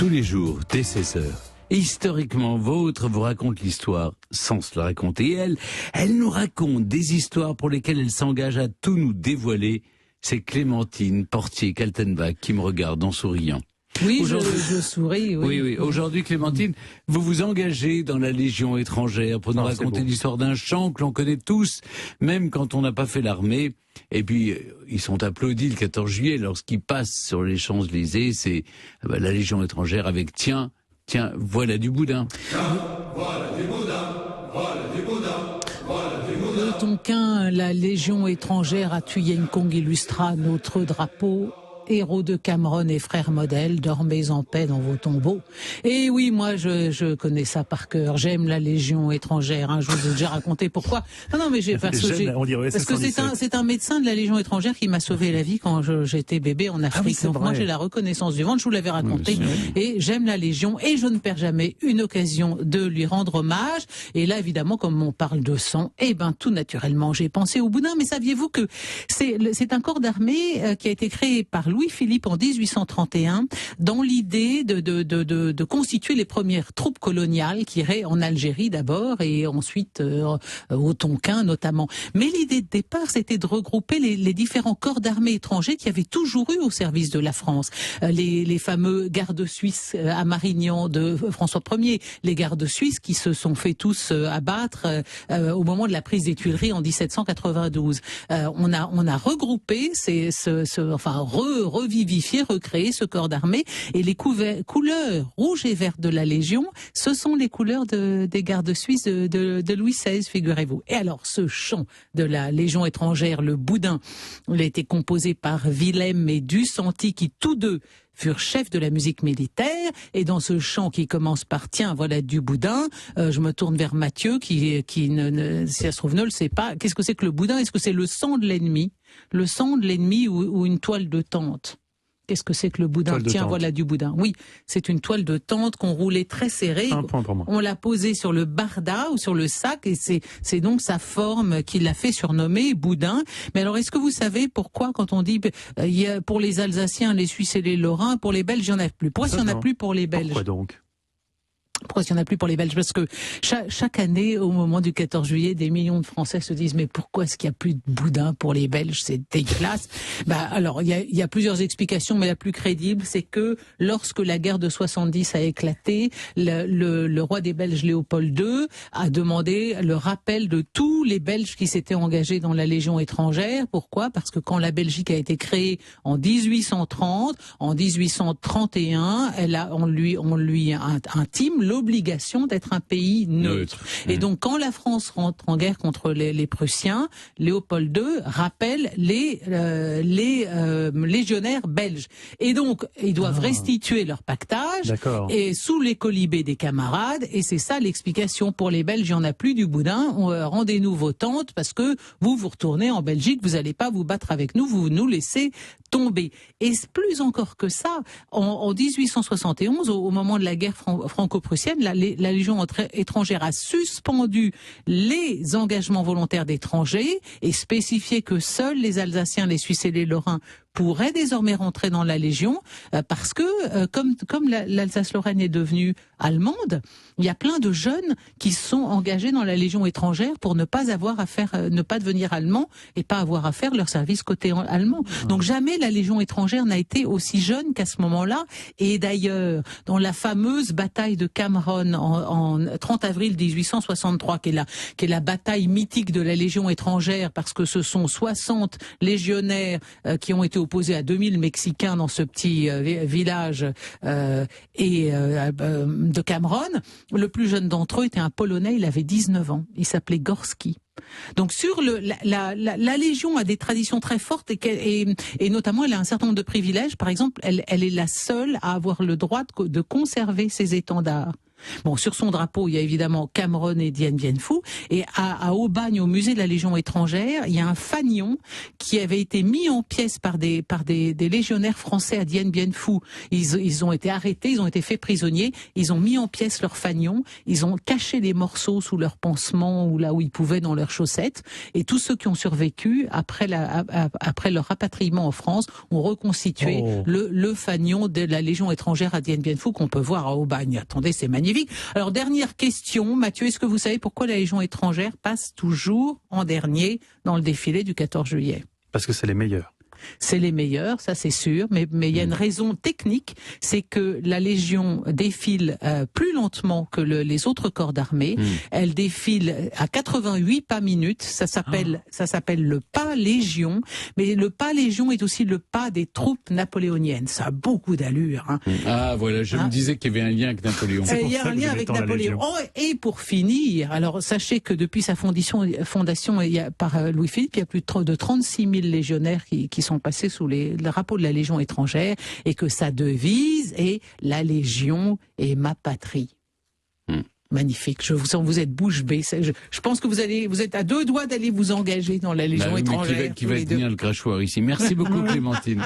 Tous les jours, dès 16h, Historiquement Vôtre vous raconte l'histoire sans se la raconter. Et elle nous raconte des histoires pour lesquelles elle s'engage à tout nous dévoiler. C'est Clémentine Portier-Kaltenbach qui me regarde en souriant. Oui, je souris. Oui. Aujourd'hui, Clémentine, vous vous engagez dans la Légion étrangère pour nous raconter l'histoire d'un chant que l'on connaît tous, même quand on n'a pas fait l'armée. Et puis, ils sont applaudis le 14 juillet lorsqu'ils passent sur les Champs-Élysées. C'est la Légion étrangère avec Tiens, voilà du boudin. Voilà du boudin, voilà du boudin, voilà du boudin. Le Tonkin, la Légion étrangère à Thuyen-Kong illustra notre drapeau. Héros de Cameroun et frères modèles, dormez en paix dans vos tombeaux. Et oui, moi, je connais ça par cœur. J'aime la Légion étrangère. Je vous ai déjà raconté pourquoi. Non, mais parce que c'est un médecin de la Légion étrangère qui m'a sauvé la vie quand j'étais bébé en Afrique. Ah oui, donc moi, j'ai la reconnaissance du ventre. Je vous l'avais raconté. Et j'aime la Légion et je ne perds jamais une occasion de lui rendre hommage. Et là, évidemment, comme on parle de sang, tout naturellement, j'ai pensé au boudin. Mais saviez-vous que c'est un corps d'armée qui a été créé par Louis-Philippe en 1831 dans l'idée de constituer les premières troupes coloniales qui iraient en Algérie d'abord et ensuite au Tonkin notamment. Mais l'idée de départ, c'était de regrouper les différents corps d'armée étrangers qui avaient toujours eu au service de la France. Les fameux gardes suisses à Marignan de François Ier, les gardes suisses qui se sont fait tous abattre au moment de la prise des Tuileries en 1792. On a regroupé revivifier, recréer ce corps d'armée et les couleurs rouges et vertes de la Légion, ce sont les couleurs des gardes suisses de Louis XVI, figurez-vous. Et alors, ce chant de la Légion étrangère, le boudin, il a été composé par Willem et Ducenty qui tous deux furent chefs de la musique militaire, et dans ce chant qui commence par Tiens, voilà du boudin, je me tourne vers Mathieu qui si ça se trouve ne le sait pas. Qu'est-ce que c'est que le boudin? Est-ce que c'est le sang de l'ennemi? Le sang de l'ennemi ou une toile de tente? Qu'est-ce que c'est que le boudin? Tiens, voilà du boudin. Oui, c'est une toile de tente qu'on roulait très serrée. Un point pour moi. On l'a posée sur le barda ou sur le sac et c'est donc sa forme qui l'a fait surnommer boudin. Mais alors, est-ce que vous savez pourquoi quand on dit pour les Alsaciens, les Suisses et les Lorrains, pour les Belges, il n'y en a plus? Pourquoi s'il n'y en a plus pour les Belges? Pourquoi donc? Pourquoi s'il n'y en a plus pour les Belges? Parce que chaque année, au moment du 14 juillet, des millions de Français se disent mais pourquoi est-ce qu'il n'y a plus de boudin pour les Belges? C'est dégueulasse. Alors, il y a plusieurs explications, mais la plus crédible, c'est que lorsque la guerre de 70 a éclaté, le roi des Belges, Léopold II, a demandé le rappel de tous les Belges qui s'étaient engagés dans la Légion étrangère. Pourquoi? Parce que quand la Belgique a été créée en 1830, en 1831, on lui intime l'obligation d'être un pays neutre. Et donc, quand la France rentre en guerre contre les Prussiens, Léopold II rappelle les légionnaires belges. Et donc, ils doivent restituer leur pactage et sous les colibés des camarades. Et c'est ça l'explication. Pour les Belges, il n'y en a plus du boudin. Rendez-nous vos tentes parce que vous retournez en Belgique, vous n'allez pas vous battre avec nous, vous nous laissez tomber. Et plus encore que ça, en 1871, au moment de la guerre franco-prussienne, la Légion étrangère a suspendu les engagements volontaires d'étrangers et spécifié que seuls les Alsaciens, les Suisses et les Lorrains pourraient désormais rentrer dans la Légion parce que comme l'Alsace-Lorraine est devenue allemande, il y a plein de jeunes qui sont engagés dans la Légion étrangère pour ne pas devenir allemands et pas avoir à faire leur service côté allemand. Donc jamais la Légion étrangère n'a été aussi jeune qu'à ce moment-là. Et d'ailleurs, dans la fameuse bataille de Cameron en 30 avril 1863, qui est la bataille mythique de la Légion étrangère, parce que ce sont 60 légionnaires qui ont été opposés à 2000 Mexicains dans ce petit village de Cameron. Le plus jeune d'entre eux était un Polonais, il avait 19 ans. Il s'appelait Gorski. Donc la Légion a des traditions très fortes et notamment elle a un certain nombre de privilèges. Par exemple, elle est la seule à avoir le droit de conserver ses étendards. Bon, sur son drapeau, il y a évidemment Cameron et Dien Bien Phu. Et à Aubagne, au musée de la Légion étrangère, il y a un fanion qui avait été mis en pièces par des légionnaires français à Dien Bien Phu. Ils ont été arrêtés, ils ont été faits prisonniers. Ils ont mis en pièces leur fanion. Ils ont caché les morceaux sous leurs pansements ou là où ils pouvaient dans leurs chaussettes. Et tous ceux qui ont survécu après leur rapatriement en France ont reconstitué le fanion de la Légion étrangère à Dien Bien Phu qu'on peut voir à Aubagne. Attendez, c'est magnifique. Alors, dernière question, Mathieu, est-ce que vous savez pourquoi la Légion étrangère passe toujours en dernier dans le défilé du 14 juillet ? Parce que c'est les meilleurs. C'est les meilleurs, ça c'est sûr, mais il y a une raison technique, c'est que la Légion défile plus lentement que les autres corps d'armée. Elle défile à 88 pas minutes. Ça s'appelle le pas Légion, mais le pas Légion est aussi le pas des troupes napoléoniennes. Ça a beaucoup d'allure. Hein. Ah voilà, je me disais qu'il y avait un lien avec Napoléon. Il y a un lien avec Napoléon. Oh, et pour finir, alors sachez que depuis sa fondation par Louis-Philippe, il y a plus de 36 000 légionnaires qui sont passés sous le drapeau de la Légion étrangère et que sa devise est « La Légion est ma patrie ». Magnifique. Je vous sens, vous êtes bouche bée. Je pense que vous êtes à 2 doigts d'aller vous engager dans la Légion étrangère. Qui va tenir le crachoir ici. Merci beaucoup, Clémentine.